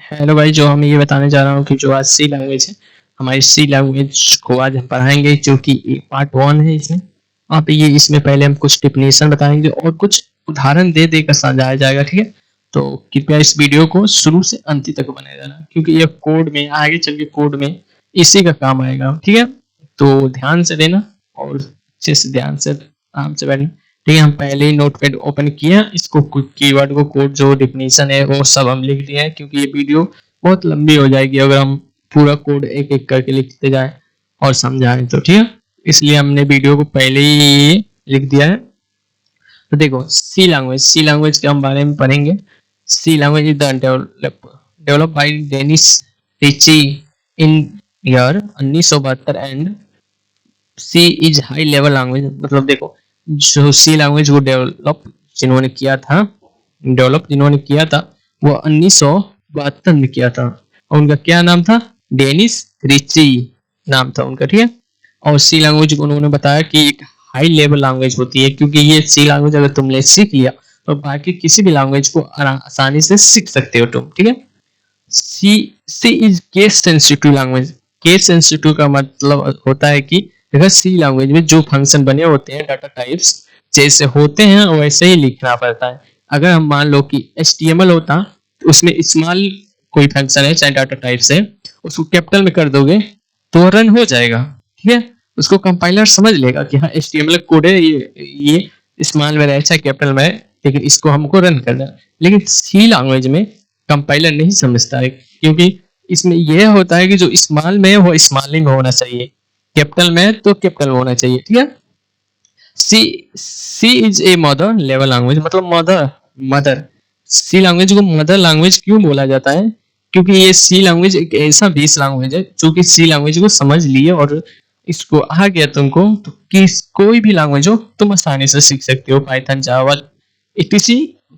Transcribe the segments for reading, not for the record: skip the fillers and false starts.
Hello भाई, जो हम ये बताने जा रहा हूँ कि जो आज सी लैंग्वेज है, हमारी सी लैंग्वेज को आज हम पढ़ाएंगे, जो कि पार्ट वन है इसमें। आप ये इसमें पहले हम कुछ डिफिनेशन बताएंगे और कुछ उदाहरण दे देकर समझाया जाएगा, ठीक है। तो कृपया इस वीडियो को शुरू से अंत तक बनाए जाना, क्योंकि ये कोड में आगे चल के कोड में इसी का काम आएगा, ठीक है। तो ध्यान से देना और अच्छे से ध्यान से आराम से बैठना, ठीक है। हम पहले ही नोटपैड ओपन किया, इसको कीवर्ड को कोड जो डिफिनेशन है वो सब हम लिख दिए हैं, क्योंकि ये वीडियो बहुत लंबी हो जाएगी अगर हम पूरा कोड एक एक करके लिखते जाए और समझाएं तो, ठीक है। इसलिए हमने वीडियो को पहले ही लिख दिया है। तो देखो, सी लैंग्वेज के हम बारे में पढ़ेंगे। C language is the develop by Dennis Ritchie in year 1972 and C is high level language. मतलब देखो, जो सी लैंग्वेज को डेवलप जिन्होंने किया था वो 1972 में किया था, और उनका क्या नाम था? डेनिस रिची नाम था उनका, ठीक है। और सी लैंग्वेज को उन्होंने बताया कि एक हाई लेवल लैंग्वेज होती है, क्योंकि ये सी लैंग्वेज अगर तुमने सीख लिया तो बाकी किसी भी लैंग्वेज को आसानी से सीख सकते हो तुम, ठीक है। C is case sensitive language. Case sensitive का मतलब होता है कि अगर सी लैंग्वेज में जो फंक्शन बने होते हैं, डाटा टाइप्स जैसे होते हैं वैसे ही लिखना पड़ता है। अगर हम मान लो कि HTML होता तो उसमें स्मॉल कोई फंक्शन है चाहे डाटा टाइप्स है, उसको कैपिटल में कर दोगे तो रन हो जाएगा, ठीक है। उसको कंपाइलर समझ लेगा कि हाँ HTML कोड है, ये स्मॉल में रहे चाहे कैपिटल में, लेकिन इसको हमको रन करना है। लेकिन सी लैंग्वेज में कंपाइलर नहीं समझता है, क्योंकि इसमें यह होता है कि जो स्मॉल में वो स्मॉल में होना चाहिए, कैपिटल में तो कैपिटल में होना चाहिए, ठीक है। C is a mother level language. मतलब मदर सी लैंग्वेज को मदर लैंग्वेज क्यों बोला जाता है? क्योंकि ये सी लैंग्वेज एक ऐसा बेस लैंग्वेज है जो कि सी लैंग्वेज को समझ लिए और इसको आ गया तुमको तो कोई भी लैंग्वेज हो तुम आसानी से सीख सकते हो। पाइथन, जावा, etc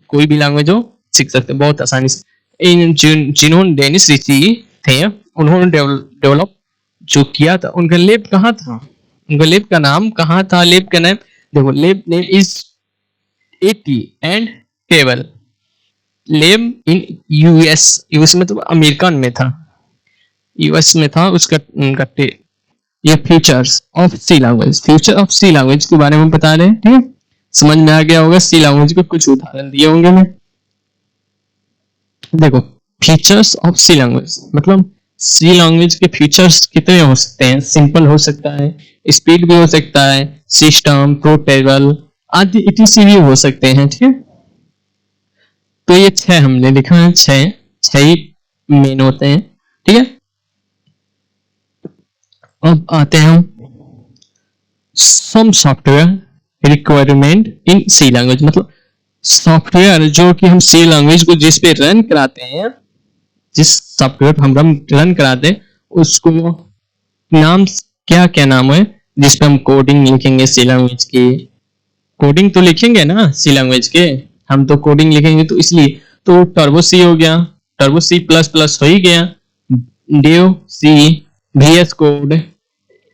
कोई भी लैंग्वेज हो सीख सकते हो बहुत आसानी से। जिन्होंने डेनिस रिची थे, उन्होंने डेवलप जो किया था, उनका लैब कहाँ था? उनका लैब का नाम कहाँ था? लैब का नाम देखो, lab name is AT and table. Lab in US में तो अमेरिकन में था, यूएस में था उसका उनका ये features of C language, future of C language के बारे में बता रहे हैं, ठीक है। समझ में आ गया होगा। सी लैंग्वेज को कुछ उदाहरण दिए होंगे मैं। देखो, फीचर्स ऑफ सी लैंग्वेज मतलब सी लैंग्वेज के फीचर्स कितने हो सकते हैं? सिंपल हो सकता है, स्पीड भी हो सकता है, सिस्टम, पोर्टेबल आदि etc भी हो सकते हैं, ठीक है। तो ये 6 हमने लिखा है, 6 ही मेन होते हैं, ठीक है। अब आते हैं हम some software requirement in C language. मतलब सॉफ्टवेयर जो कि हम सी लैंग्वेज को जिस पे रन कराते हैं, जिस सॉफ्टवेयर हम रन कराते हैं उसको नाम क्या क्या नाम है जिस पे हम कोडिंग लिखेंगे सी लैंग्वेज की? कोडिंग तो लिखेंगे ना सी लैंग्वेज के, हम तो कोडिंग लिखेंगे, तो इसलिए तो टर्बो सी हो गया, टर्बो C++ हो ही गया, Dev C, VS code,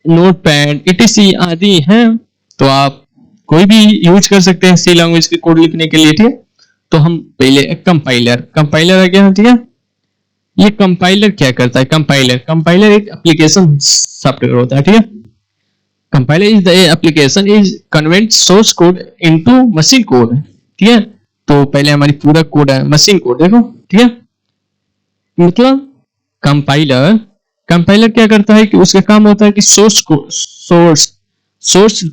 notepad etc आदि हैं। तो आप कोई भी यूज कर सकते हैं सी लैंग्वेज के कोड लिखने के लिए, ठीक है। तो हम पहले कंपाइलर आ गया, ठीक है। ये कंपाइलर क्या करता है? कंपाइलर एक एप्लीकेशन सॉफ्टवेयर होता है, ठीक है। Compiler is the application is convert source code into machine code, ठीक है। तो पहले हमारी पूरा कोड है मशीन कोड, देखो, ठीक है। मतलब कंपाइलर क्या करता है कि उसका काम होता है कि सोर्स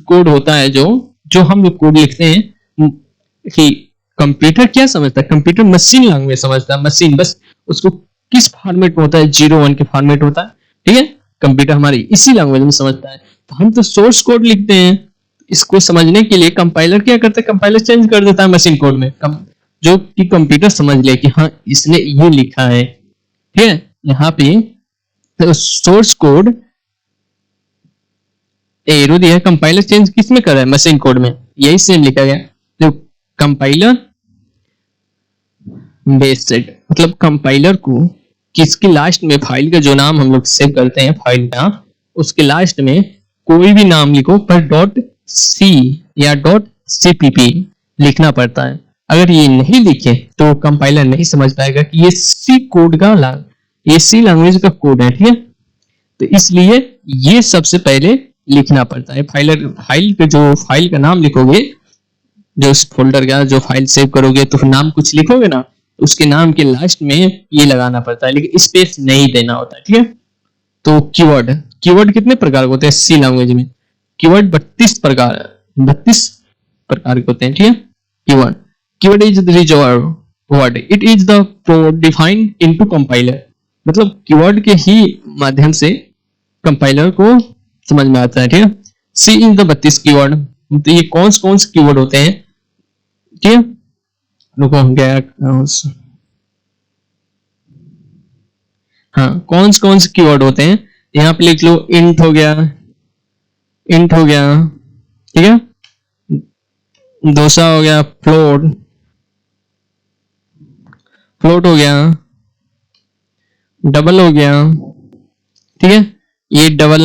कोड होता है जो हम लोग कोड लिखते हैं कि कंप्यूटर क्या समझता है? कंप्यूटर मशीन लैंग्वेज समझता है। मशीन बस उसको किस फॉर्मेट में होता है? 0-1 के फॉर्मेट होता है, ठीक है। कंप्यूटर हमारी इसी लैंग्वेज में समझता है, तो हम तो सोर्स कोड लिखते हैं। इसको समझने के लिए कंपाइलर क्या करता है? कंपाइलर चेंज कर देता है मशीन कोड में, जो कि कंप्यूटर समझ ले कि हाँ इसने ये लिखा है, ठीक है। यहाँ पे तो सोर्स कोड एरो दिया है, कंपाइलर चेंज किस में कर रहा है? मशीन कोड में, यही सेम लिखा गया। तो कंपाइलर बेस्ड मतलब कंपाइलर को किसके लास्ट में फाइल का जो नाम हम लोग सेव करते हैं, फाइल नाम, उसके लास्ट में कोई भी नाम लिखो पर .c या .cpp लिखना पड़ता है। अगर ये नहीं लिखे तो कंपाइलर नहीं समझ पाएगा कि ये सी कोड का ये सी लैंग्वेज का कोड है, ठीक है। तो इसलिए ये सबसे पहले लिखना पड़ता है। फाइल का नाम लिखोगे, जो उस फोल्डर का जो फाइल सेव करोगे तो फिर नाम कुछ लिखोगे ना, उसके नाम के लास्ट में ये लगाना पड़ता है, लेकिन स्पेस नहीं देना होता है, ठीक है। तो कीवर्ड कितने प्रकार के होते हैं सी लैंग्वेज में? कीवर्ड 32 प्रकार के होते हैं, ठीक है। Keyword is the reserve word, it is the defined into compiler, मतलब कीवर्ड के ही माध्यम से कंपाइलर को समझ में आता है, ठीक है। सी इन द 32 कीवर्ड, तो ये कौन से कीवर्ड होते हैं, ठीक है। रुको हम गया, हाँ कौन से कीवर्ड होते हैं यहाँ पे लिख लो। इंट हो गया, ठीक है। डोसा हो गया, फ्लोट हो गया, डबल हो गया, ठीक है। ये डबल,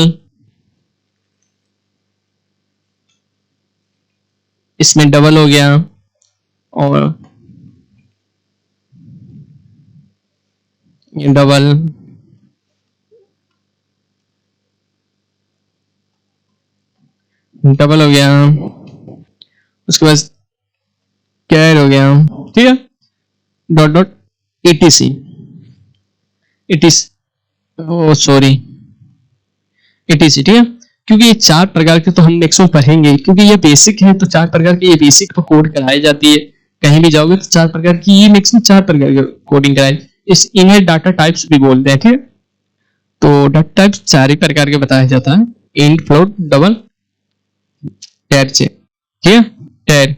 इसमें डबल हो गया, और ये डबल, हो गया, उसके बाद कैर हो गया, ठीक है। डॉट etc, ठीक है। क्योंकि ये 4 प्रकार के तो हम मैक्सिमम पढ़ेंगे, क्योंकि ये बेसिक है, तो 4 प्रकार के ये बेसिक तो कोड कराई जाती है। कहीं भी जाओगे तो 4 प्रकार की, ये मैक्सिमम 4 प्रकार की कोडिंग कराई। इन्हें डाटा टाइप्स भी बोलते हैं, ठीक है। तो डाटा टाइप्स 4 ही प्रकार के बताया जाता है, इंट, फ्लोट, डबल, टैर से, ठीक है। टैर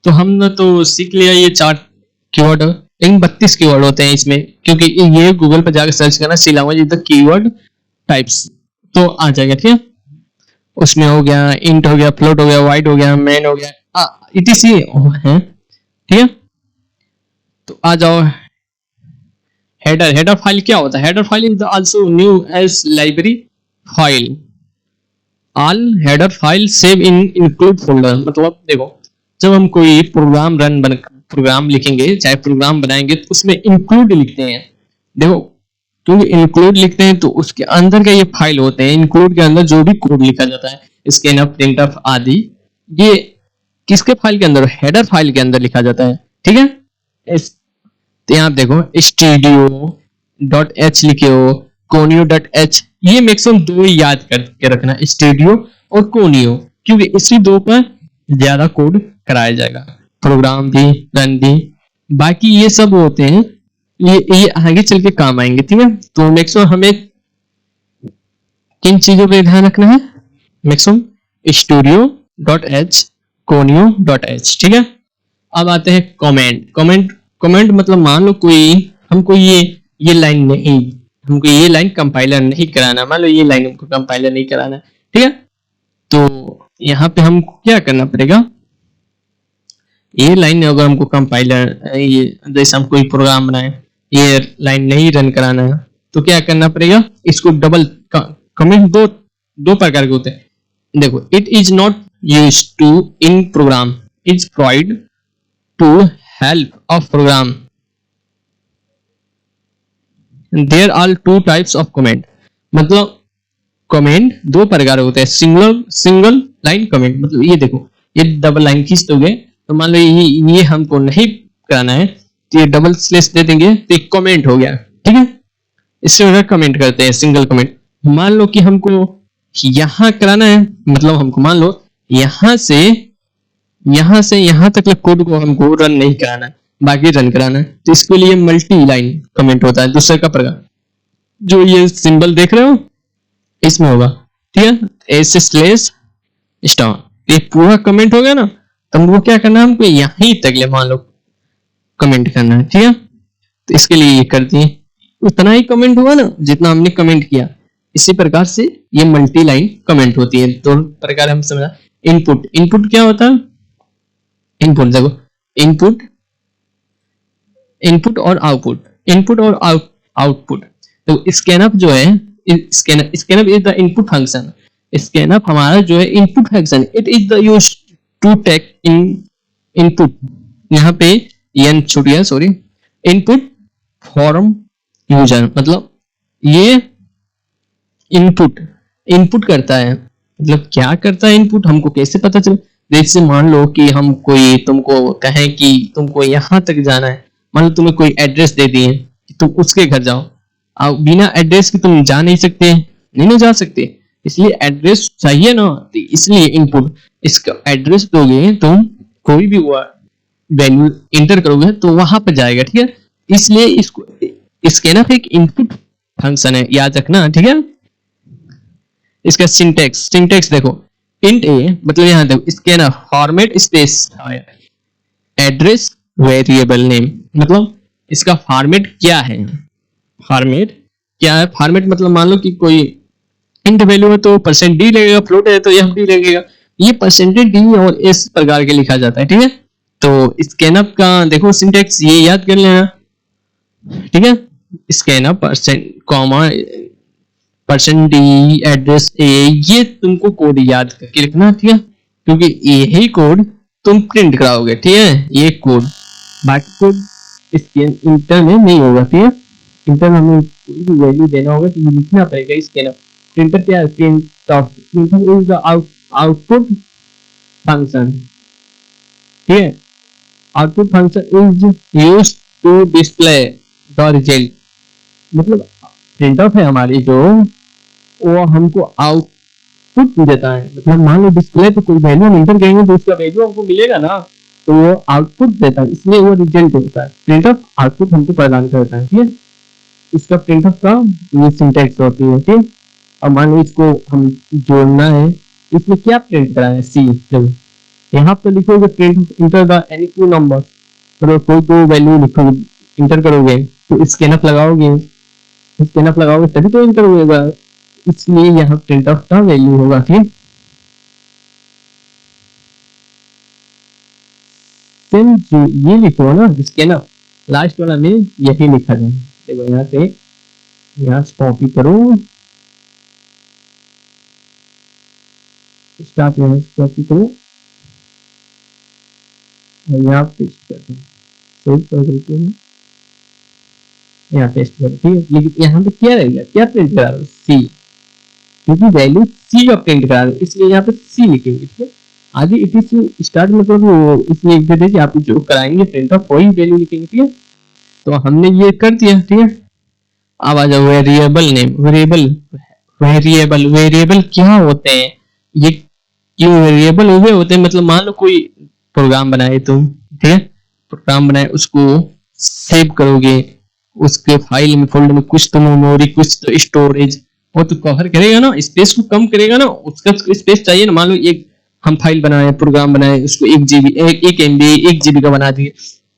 तो हमने तो सीख लिया ये 4 कीवर्ड, इन 32 कीवर्ड होते हैं इसमें, क्योंकि ये गूगल पर जाकर सर्च करना C language is the keyword types तो आ जाएगा, ठीक है। उसमें हो गया इंट हो गया, फ्लोट हो गया, वाइड हो गया, मैन हो गया, etc है, ठीक है। तो आ जाओ हेडर फाइल क्या होता है? Header file is also new age library file, all header file save in include folder. मतलब देखो, जब हम कोई प्रोग्राम लिखेंगे, चाहे प्रोग्राम बनाएंगे, तो उसमें इंक्लूड लिखते हैं। देखो, क्योंकि इंक्लूड लिखते हैं तो उसके अंदर का ये फाइल होते हैं, इंक्लूड के अंदर जो भी कोड लिखा जाता है, स्कैनफ, प्रिंटफ आदि, ये किसके फाइल के अंदर? हेडर फाइल के अंदर लिखा जाता है, ठीक है। तो यहाँ देखो studio.h लिखे हो, conio.h, ये मैक्सिमम 2 याद करके रखना, स्टूडियो और कोनियो, क्योंकि इसी 2 पर ज्यादा कोड कराया जाएगा, प्रोग्राम भी, रन भी। बाकी ये सब होते हैं, ये आगे चल के काम आएंगे, ठीक है। तो मैक्सिमम हमें किन चीजों पे ध्यान रखना है? मैक्सिमम studio.h, conio.h, ठीक है। अब आते हैं कमेंट मतलब मान लो हमको ये लाइन नहीं, हमको ये लाइन कंपाइलर नहीं कराना, मान लो ये लाइन हमको कंपाइलर नहीं कराना, ठीक है। तो यहाँ पे हमको क्या करना पड़ेगा? ये लाइन अगर हमको कंपाइलर, ये जैसे हम कोई प्रोग्राम बनाए, ये लाइन नहीं रन कराना है, तो क्या करना पड़ेगा? इसको डबल कमेंट दो प्रकार के होते हैं। देखो, it is not used to in program, is provide to help of program, there are 2 types of comment. मतलब कमेंट 2 प्रकार होते हैं, सिंगल लाइन कमेंट, मतलब ये देखो, ये डबल लाइन खींच दोगे तो मान लो ये हमको नहीं कराना है, तो ये डबल स्लैश दे देंगे तो एक कमेंट हो गया, ठीक है। इससे वजह कमेंट करते हैं, सिंगल कमेंट। मान लो कि हमको यहां कराना है, मतलब हमको मान लो यहां से यहां तक कोड को हमको रन नहीं कराना है, बाकी रन कराना है, तो इसके लिए मल्टी लाइन कमेंट होता है, दूसरे का प्रकार। जो ये सिंबल देख रहे हो इसमें होगा, ठीक है, ऐसे स्लैश स्टार, ये पूरा कमेंट हो गया ना। तो हमको क्या करना है? हमको यहीं तक ले मान लो कमेंट करना है, ठीक है। तो इसके लिए ये कर दिए, उतना ही कमेंट हुआ ना जितना हमने कमेंट किया। इसी प्रकार से ये मल्टी लाइन कमेंट होती है। 2 प्रकार हम समझा। इनपुट क्या होता है? इनपुट देखो, इनपुट और आउटपुट। तो स्कैनअप जो है, scanf is the input function. Scanf हमारा जो है input function, it is the used to take in input यहाँ पे n छूट गया, सॉरी, इनपुट फॉर्म यूजर, मतलब ये इनपुट इनपुट करता है, मतलब क्या करता है इनपुट, हमको कैसे पता चले। जैसे मान लो कि हम कोई तुमको कहें कि तुमको यहाँ तक जाना है, मान लो तुम्हें कोई एड्रेस दे दिए कि तुम उसके घर जाओ, अब बिना एड्रेस के तुम जा नहीं सकते, नहीं ना जा सकते, इसलिए एड्रेस चाहिए ना, तो इसलिए इनपुट, इसका एड्रेस दोगे तुम, कोई भी हुआ वैल्यू इंटर करोगे तो वहां पर जाएगा, ठीक है। इसलिए इसको इसके ना एक इनपुट फंक्शन है, याद रखना, ठीक है। इसका सिंटेक्स देखो, इंट ए मतलब यहाँ देखो, इसके ना format space address variable name, मतलब इसका फॉर्मेट क्या है, फॉर्मेट क्या है, फॉर्मेट मतलब मान लो कि कोई इंट वैल्यू है तो %d लगेगा, फ्लोट है तो fd लगेगा, ये परसेंटेज d और s प्रकार के लिखा जाता है, ठीक है। तो स्कैनअप का देखो सिंटेक्स, ये याद कर लेना, ठीक है। स्कैनअप %d एड्रेस a, ये तुमको कोड याद करके रखना, ठीक है, क्योंकि यही कोड तुम प्रिंट कराओगे, ठीक है, ये कोड, बाकी कोड इसके इंटर में नहीं होगा, ठीक है। इंटर में हमें कोई भी वैल्यू देना होगा तो ये लिखना पड़ेगा स्कैनअप। प्रिंटर क्या है, printf is the output function, ठीक है, output function is used to display the result, मतलब प्रिंटफ है हमारी जो, वो हमको आउटपुट देता है, मतलब मान लो डिस्प्ले पे कोई वैल्यू हम इंटर करेंगे तो उसका वैल्यू हमको मिलेगा ना, तो वो आउटपुट देता है, इसलिए वो रिजल्ट होता है, प्रिंटफ आउटपुट हमको प्रदान करता है, ठीक है। इसका प्रिंटफ का ये सिंटैक्स होती है, ठीक है। अब मान लो इसको हम जोड़ना है, इसमें क्या प्रिंट करा है, सी, यहाँ पे लिखोगे print enter the any two number, तो कोई दो वैल्यू लिखोगे, इंटर करोगे तो स्कैनअप लगाओगे तभी तो इंटर होगा, इसलिए यहाँ प्रिंट ऑफ का वैल्यू होगा, ठीक। सेम जो ये लिखो ना स्कैनअप, लास्ट वाला में यही लिखा जाए, देखो यहाँ से, यहाँ से कॉपी करो, स्टार्ट यहाँ से कॉपी करो और यहाँ पेस्ट कर दो, सेव कर देते हैं, यहाँ पेस्ट कर, ठीक है। लेकिन यहाँ पे क्या रहेगा, क्या प्रिंट करा रहा है, सी, क्योंकि वैल्यू सी का प्रिंट करा रहा है, इसलिए यहाँ पे सी लिखेंगे, ठीक है। आगे इट इज स्टार्ट मतलब इसमें एक दे कि आप जो कराएंगे प्रिंट ऑफ वही वैल्यू लिखेंगे, ठीक है। तो हमने ये कर दिया, ठीक है। अब आ जाओ वेरिएबल नेम, वेरिएबल क्या होते हैं, ये क्यों वेरिएबल हुए होते हैं, मतलब मान लो कोई प्रोग्राम बनाए तुम, ठीक है, प्रोग्राम बनाए, उसको सेव करोगे, उसके फाइल में फोल्डर में कुछ तो मेमोरी कुछ तो स्टोरेज, वो तो कवर करेगा ना, स्पेस को कम करेगा ना, उसका स्पेस चाहिए ना। मान लो एक हम फाइल बनाए, प्रोग्राम बनाए, उसको 1 GB 1 MB 1 GB का बना दिए,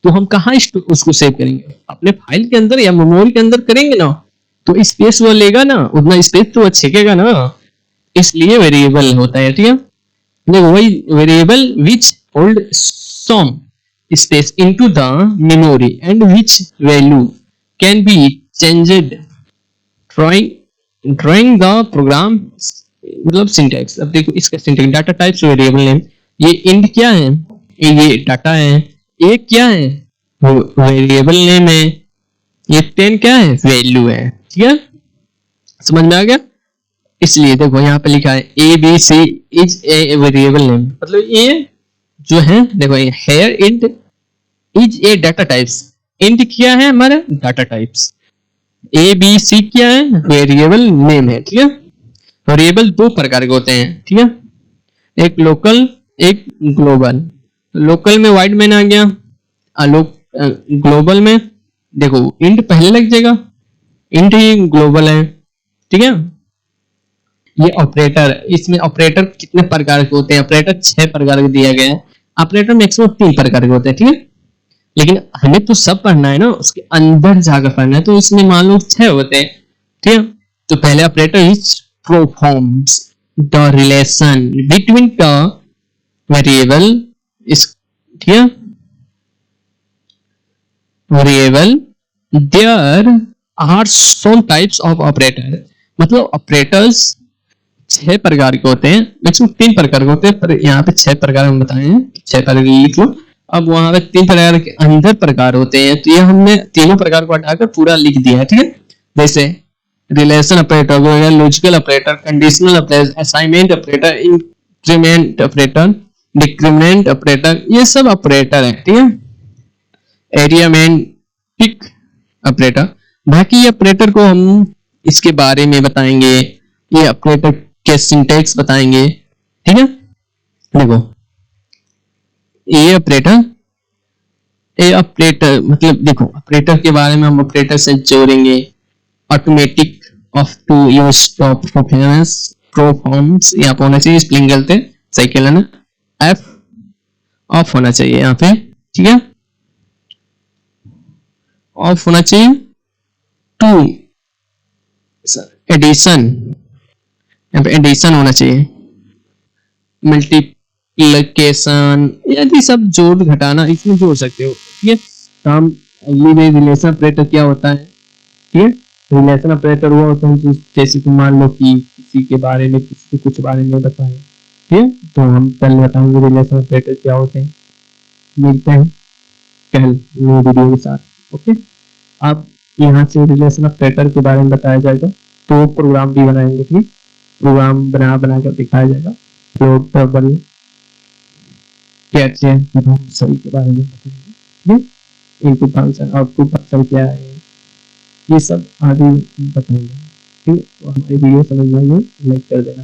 तो हम कहाँ उसको सेव करेंगे, अपने फाइल के अंदर या मेमोरी के अंदर करेंगे ना, तो स्पेस वो लेगा ना, उतना स्पेस तो वो छेकेगा ना, इसलिए वेरिएबल होता है, ठीक है। देखो वही variable which hold some space into the memory and which value can be changed during the program, मतलब सिंटैक्स। अब देखो इसका syntax, data types variable name, ये इंट क्या है, ये डाटा है, ये क्या है वेरिएबल नेम है, ये 10 क्या है वैल्यू है, ठीक है, समझ में आ गया। इसलिए देखो यहाँ पे लिखा है ABC is a variable name, मतलब ये जो है देखो ये here int is a data types, int क्या है हमारा डाटा टाइप्स, ABC क्या है वेरिएबल नेम है, ठीक है। वेरिएबल दो प्रकार के होते हैं, ठीक है, एक लोकल एक ग्लोबल। लोकल में वाइड मैन आ गया, ग्लोबल में देखो इंट पहले लग जाएगा, इंट ही ग्लोबल है, ठीक है। ये ऑपरेटर, इसमें ऑपरेटर कितने प्रकार के होते हैं, ऑपरेटर 6 प्रकार के दिया गया है, ऑपरेटर मैक्सिमम 3 प्रकार के होते हैं, ठीक है। लेकिन हमें तो सब पढ़ना है ना, उसके अंदर जाकर पढ़ना है, तो इसमें मान लो 6 होते हैं, ठीक है। तो पहले operator is performs the relation between the variable, इस, ठीक है, variable there are some types of operator, मतलब ऑपरेटर्स 6 प्रकार के होते हैं, मैक्सिमम 3 प्रकार के होते हैं, पर यहाँ पे 6 प्रकार हम बताए हैं, 6 प्रकार लिख लो। अब वहां पे 3 प्रकार के अंदर प्रकार होते हैं, तो ये हमने तीनों प्रकार को हटाकर पूरा लिख दिया है, ठीक है। जैसे relation operator, logical operator, conditional operator, assignment operator, increment operator, decrement operator, ये सब ऑपरेटर है, ठीक है। एरियामेंटिक ऑपरेटर, बाकी ये ऑपरेटर को हम इसके बारे में बताएंगे, ये ऑपरेटर के सिंटैक्स बताएंगे, ठीक है। देखो ये ऑपरेटर मतलब देखो ऑपरेटर के बारे में हम ऑपरेटर से जोड़ेंगे। Automatic of to use stop प्रोफॉर्म्स यहाँ पे होना चाहिए, स्पेलिंग गलत है, सही कर लेना, एफ ऑफ होना चाहिए यहाँ पे, ठीक है, ऑफ होना चाहिए। टू एडिशन, यहाँ पे एडिशन होना चाहिए, मल्टीप्लिकेशन, यदि सब जोड़ घटाना इसमें जोड़ सकते हो, ठीक है। काम अगली में रिलेशन ऑपरेटर क्या होता है, ठीक है। रिलेशन ऑपरेटर वो होता है जैसे कि मान लो कि किसी के बारे में किसी कुछ बारे में बताएं, ठीक है, तो हम कल बताएंगे रिलेशन ऑपरेटर क्या होते हैं। मिलते हैं कल नए वीडियो के साथ, ओके। अब यहाँ से रिलेशन ऑपरेटर के बारे में बताया जाएगा, तो प्रोग्राम भी बनाएंगे, ठीक, प्रोग्राम बना कर दिखाया जाएगा, फ्लोट टेबल कैसे हम सही के बारे में बताएंगे, ठीक है। इनपुट फंक्शन आउटपुट फंक्शन क्या है, ये सब आगे बताएंगे, ठीक है। तो हमारी वीडियो समझ में लाइक कर देना।